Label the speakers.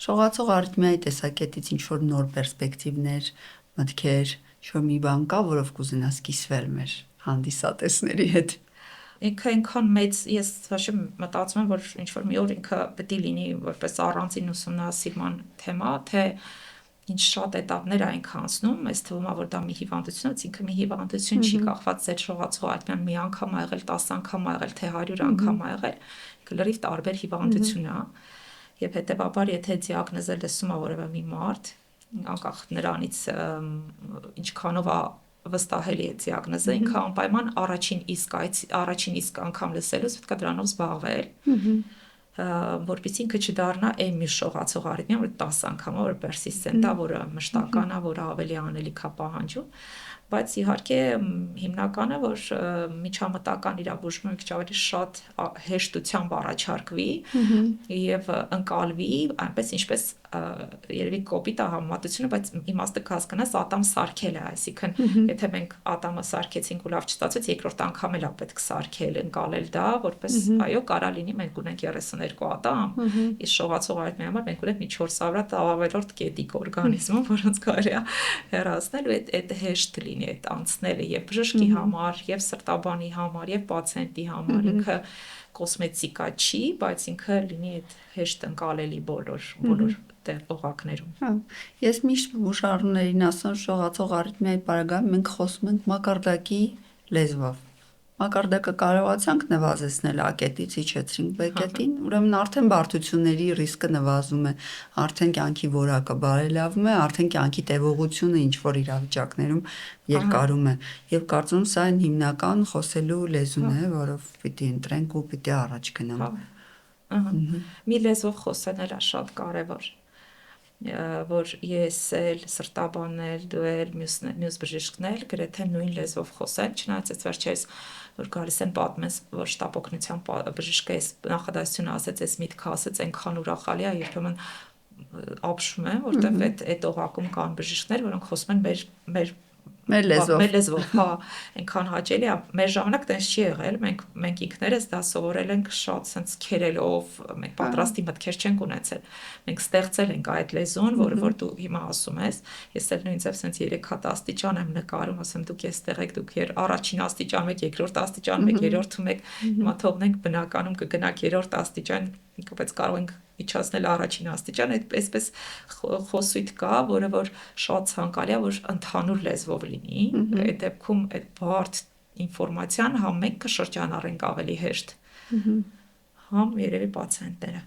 Speaker 1: Շողացող արիթմիայի տեսակետից ինչ որ նոր պերսպեկտիվներ, մտքեր, ինչ-որ մի բան կա, որով կուզենաս կիսվել մեր հանդիսատեսների հետ։
Speaker 2: Ինքը այնքան մեծ, ես հաշիվ մտածում եմ, որ ինչ-որ մի օր ինքը պետք է լինի որպես առանձին ուսումնասիրման թեմա, թե ինչ շատ էտապներ է ինքը անցնում, ես թվում է, որ դա մի հիվանդություն է, ինքը մի հիվանդություն չի կախված ձեր շողացող արիթմիան մի անգամ ա եղել, 10 անգամ ա եղել, թե 100 անգամ ա եղել, լրիվ տարբեր հիվանդություն է, եւ հետեւաբար եթե դիագնոզը լսում է որևէ մի մարդ, անկախ նրանից ինչքանով է վստահելի է դիագնոզը, ինքը անպայման առաջին իսկ անգամ լսելուց պետք է դրանով զբաղվել, որպեսզի ինքը չդառնա այն մի շողացող արիթմիա, որ 10 անգամ է, որ persistent է, որը մշտական է, որը ավելի անելիք է պահանջում, բայց իհարկե հիմնականը, որ միջամտական իրաբուժումը մի քիչ ավելի շատ հեշտությամբ առաջարկվի եւ ընկալվի, այնպես ինչպես երևի կոպիտ է համեմատությունը, բայց իմաստը կհասկանաս ատամ սարքել է, այսինքն եթե մենք ատամը սարքեցինք ու լավ չստացվեց, երկրորդ անգամ էլ է պետք սարքել, ընկալել դա, որպես այո, կարա լինի մենք ունենք 32 ատամ, իսկ շողացող արիթմիայի համար մենք ունենք մի 400-ը ավելորդ կետիկ օրգանիզմում, որոնց կարելի է հեռացնել ու այդ հեշտ լինի այդ անցնելը եւ բժշկի համար, եւ սրտաբանի համար, եւ պացիենտի համար, ինքը կոսմետիկա չի, բայց ինքը լինի այդ հեշտ ընկալելի բոլոր օղակներում։
Speaker 1: Ես միշտ ուշառուներին ասում շողացող արիթմիայի պարագայում մենք խոսում ենք մակարդակի լեզվով։ Մակարդակը կարողացանք նվազեցնել A-կետից իջեցրինք B-կետին, ուրեմն արդեն բարդությունների ռիսկը նվազում է, արդեն կյանքի որակը բարելավում է, արդեն կյանքի տևողությունը ինչ որ իրավիճակներում երկարում է։ Եվ կարծում սա այն հիմնական խոսելու լեզուն է, որով պիտի ընտրենք ու պիտի առաջ գնանք։
Speaker 2: Մի լեզվով խոսելն է շատ կարևոր, որ ես էլ, սրտաբանն էլ, դու էլ, մյուս բժիշկն էլ գրեթե նույն լեզվով խոսեն, չնայած այս վերջերս որ գալիս են պատմես, որ շտապ օգնության բժիշկը այս նախադասությունը ասեց, այս միտքը ասեց, այնքան ուրախալի է, երբեմն ապշում եմ, որտեվ այդ օղակում կան բժիշկներ, որոնք խոսում են մեր լեզվով, հա, այնքան հաճելի է, մեր ժամանակ տենց չի եղել, մենք ինքներս դա սովորել ենք շատ սենց քերելով, մենք պատրաստի մտքեր չենք ունեցել, մենք ստեղծել ենք այդ լեզուն, որ դու հիմա ասում ես, ես էլ նույն ձև սենց 3 հատ աստիճան եմ նկարում, ասեմ դուք էստեղ եք, դուք առաջին աստիճանում եք, երկրորդ աստիճանում եք, երրորդում եք, հիմա թողնենք բնականում կգնաք երրորդ աստիճան, բայց կարող ենք իջացնել առաջին աստիճան, այսպես խոսույթ կա, որը որ շատ ցանկալի է, որ ընդհանուր լեզվով լինի, այդ դեպքում այդ բարդ ինֆորմացիան համ մենք կշրջանառենք ավելի հեշտ, համ երևի պացիենտները։